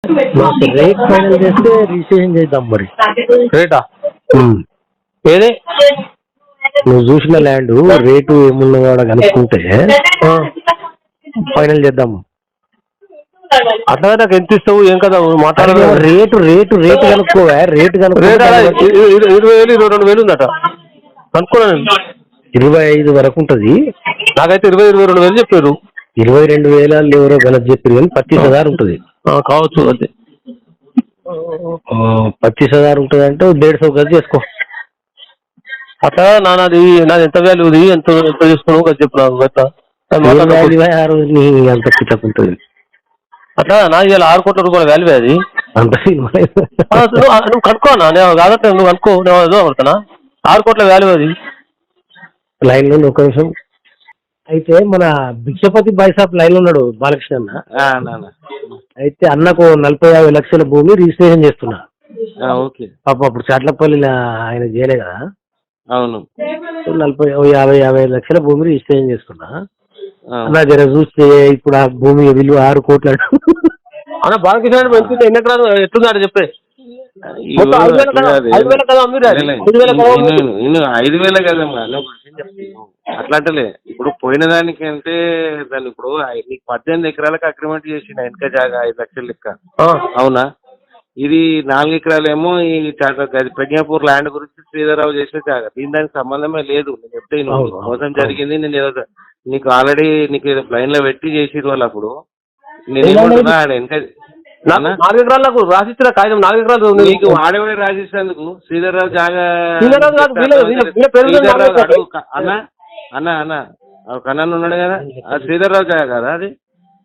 మాకు rate final చేస్తే registration చేద్దాం మరి. రేటా ఉమ్. ఏదే నువ్వు చూసిన ల్యాండ్ రేటు ఏమున్నదో కనుక్కుంటే ఫైనల్ చేద్దాం. అట్లా నాకు ఎంత ఇస్తావు ఏం కదా అరే మాట్లాడాలి. రేటు రేటు రేటు కనుక్కోవా, రేటు రేట్ అలా కనుక్కో. 20,000 22,000 ఉందట కనుక్కున్నా నేను. 25 వరకు ఉంటుంది. నాకైతే 22,000 చెప్పారు. 22,000 ఎవరో గలత్ చెప్పారు కానీ 25,000 ఉంటుంది. కావచ్చు అదే 25,000 ఉంటుంది అంటే 150 గది చేసుకో. అట్లా నాది ఎంత వాల్యూది ఎంత ఎంత తీసుకున్నావు కదా చెప్పు నాకు అట్లా నీ అంత పిచ్చకు ఉంటుంది. అట్లా నా ఇవాళ 6 కోట్ల రూపాయల వాల్యూ అది. అంత నువ్వు కనుక్కో నేను కాదంటే నువ్వు కనుక్కో నేను ఏదో పడుతున్నా 6 కోట్ల వాల్యూ అది. లైన్ లో ఒక నిమిషం. అయితే మన భిక్షపతి బాయ్సాప్ లైన్ లో ఉన్నాడు బాలకృష్ణ అన్న. అయితే అన్నకు 40-50 లక్షల భూమి రిజిస్ట్రేషన్ చేస్తున్నా. ఓకే పాప అప్పుడు చాట్లపల్లి ఆయన చేయలే కదా. అవును 50 లక్షల భూమి రిజిస్ట్రేషన్ చేసుకున్నా. అన్న జర చూస్తే ఇప్పుడు ఆ భూమి విలువ 6 కోట్ల. అన్న బాలకృష్ణ ఎన్ని ఎకరాలు ఎట్లున్నాడు చెప్పే. 5,000 కదా అమ్మిరు. 5,000 కదమ్మా అట్లాంటలే. ఇప్పుడు పోయిన దానికంటే దాన్ని ఇప్పుడు నీకు 18 ఎకరాలకు అగ్రిమెంట్ చేసిన వెనక జాగా 5 లక్షల లెక్క అవునా. ఇది 4 ఎకరాలేమో ఈ ప్రజ్ఞాపూర్ ల్యాండ్ గురించి శ్రీధర్రావు చేసిన జాగా. దానికి సంబంధమే లేదు. నేను చెప్తే మోసం జరిగింది. నేను ఏదో నీకు ఆల్రెడీ నీకు ఏదో ప్లైన్ లో పెట్టి చేసిరు వాళ్ళు. అప్పుడు నేను ఏమంటున్నా ఆడ వెనక 4 ఎకరాలకు రాసిచ్చిన కాగితం 4 ఎకరాలు నీకు వాడేవాడే రాసిస్తాందుకు శ్రీధర్రావు జాగా. అన్న అన్న అన్న ఒక అన్న ఉన్నాడు కదా, ఆ శ్రీధర్రావు జాగా కదా అది.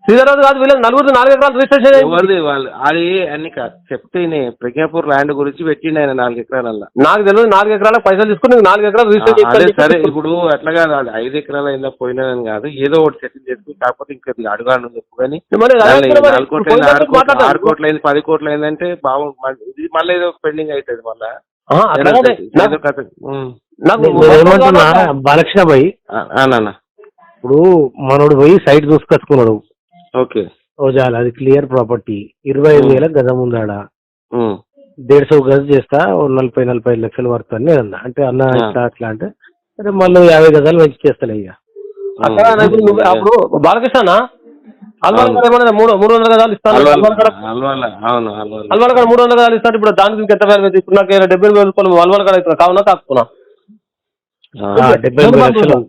శ్రీధర్రావు కాదు వీళ్ళకి 4 ఎకరాలు రిజిస్ట్రేషన్ ఎవరిది వాళ్ళు అది అన్ని చెప్తే ప్రజ్ఞాపూర్ ల్యాండ్ గురించి పెట్టిండు ఆయన 4 ఎకరాలల్లా. నాకు తెలియదు 4 ఎకరాలకు పైసలు తీసుకుని 4 ఎకరాలు రిజిస్ట్రేషన్. సరే ఇప్పుడు అట్లా కాదు, అది 5 ఎకరాలు అయినా పోయినానని కాదు, ఏదో ఒకటి సెటిల్ చేసుకుని కాకపోతే ఇంకా అడుగాను చెప్పు. కానీ 4 కోట్లు అయింది, 6 కోట్లు అయింది, 10 కోట్లు అయిందంటే బాగుంది. మళ్ళీ ఏదో పెండింగ్ అవుతుంది మళ్ళా. ఏమంటున్నా బాలకృష్ణ భాయ్, ఇప్పుడు మనోడు పోయి సైట్ చూసుకొచ్చుకున్నాడు. ఓకే ఓజాల అది క్లియర్ ప్రాపర్టీ 25,000 గజం ఉందాడ. 150 గజం చేస్తా 40-45 లక్షలు వరకు అని అన్నా. అంటే అన్న ఇట్లా అట్లా అంటే సరే మళ్ళీ 50 గజాలు మంచి చేస్తలే ఇక. అప్పుడు బాలకృష్ణ అల్వాల్ 300 గజాలు ఇస్తాను. అల్వాల్ కాడ 300 గజాలు ఇస్తాను. ఇప్పుడు దానికి ఎంత వాల్యూ? ఇప్పుడు నాకు 70,000 రూపాయలు అల్వాల్ కాడ ఇస్తున్నా కావునా కాకున్నా 70 లక్షలు.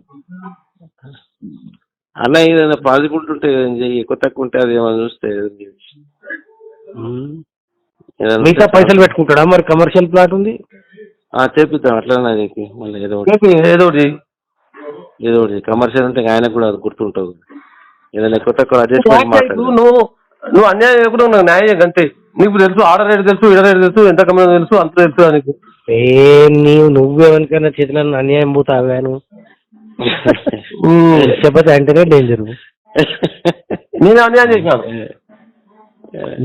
అన్న ఏదైనా పాజిబిలిటీ ఉంటే ఎక్కువ తక్కువ ఉంటే అది ఏమైనా చూస్తే మిగతా పైసలు పెట్టుకుంటాడా మరి? కమర్షియల్ ప్లాట్ ఉంది చేపిద్దాం అట్లా మళ్ళీ ఏదో ఒకటి కమర్షియల్ ఉంటే ఆయనకు కూడా అది గుర్తుంటుంది. ఏదైనా ఎక్కువ తక్కువ అడ్జస్ట్. నువ్వు అన్యాయం చేయకుండా నాకు న్యాయం అంతే. నీకు తెలుసు ఆడ రేటు తెలుసు, ఇడ రేటు తెలుసు, ఎంత కమ్మ తెలుసు, అంత తెలుసు నీకు. నువ్వెవరికైనా చేతులను అన్యాయం పోతావాను చెప్పతే అంటేనే డేంజర్. నేను అన్యాయం చేసినాను.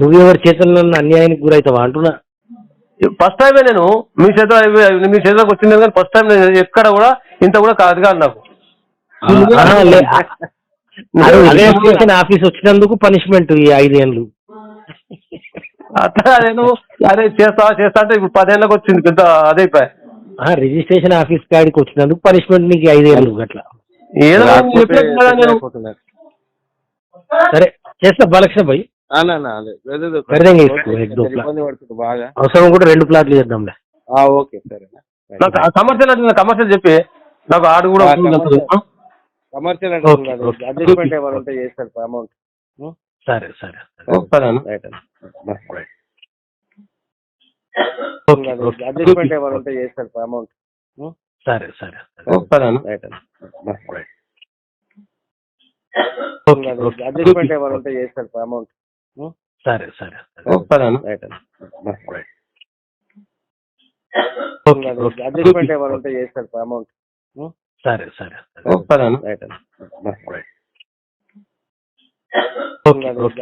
నువ్వెవరి చేతుల్లో అన్యాయానికి గురవుతావా అంటున్నా. ఫస్ట్ టైమే నేను మీ చేతిలోకి వచ్చింది కానీ ఫస్ట్ టైం నేను ఎక్కడ కూడా ఇంత కూడా కాదు కాదు నాకు. రిజిస్ట్రేషన్ ఆఫీస్ వచ్చినందుకు పనిష్మెంట్ ఈ 5 ఏళ్ళు. అట్లా నేను అదే చేస్తా అంటే ఇప్పుడు 10 ఏళ్ళకి వచ్చింది పెద్ద అదే. రిజిస్ట్రేషన్ ఆఫీస్ కాడికి వచ్చినందుకు పనిష్మెంట్ నీకు 5 ఏళ్ళు అట్లా. ఏదో సరే చేస్తా బాలకృష్ణ భాయ్. అవసరం కూడా 2 ప్లాట్లు చేద్దాంలే. ఓకే సరే. కమర్షియల్ చెప్పి నాకు ఆడు కూడా కమర్షియల్ అడ్జస్ట్మెంట్ ఏమైనా ఉంటే చేస్తారు అమౌంట్. సరే సరే అడ్జస్ట్మెంట్ ఏమైనా ఉంటే చేస్తారు అమౌంట్. సరే సరే అడ్జస్ట్మెంట్ ఏమైనా ఉంటే చేస్తారు అమౌంట్. సరే సరే అడ్జస్ట్మెంట్ ఏమైనా ఉంటే చేస్తారు అమౌంట్. సరే సరే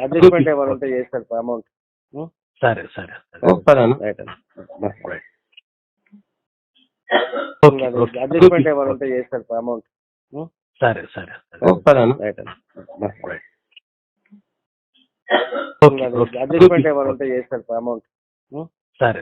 అడ్జస్ట్మెంట్ ఏమైనా ఉంటే చేస్తారు అమౌంట్. సరే సరే అడ్జస్ట్మెంట్ ఏమైనా ఉంటే చేస్తారు అమౌంట్. సరే సరే ఓకే ఓకే అడ్జస్ట్మెంట్ ఏమైనా ఉంటే చేస్తారు అమౌంట్. సరే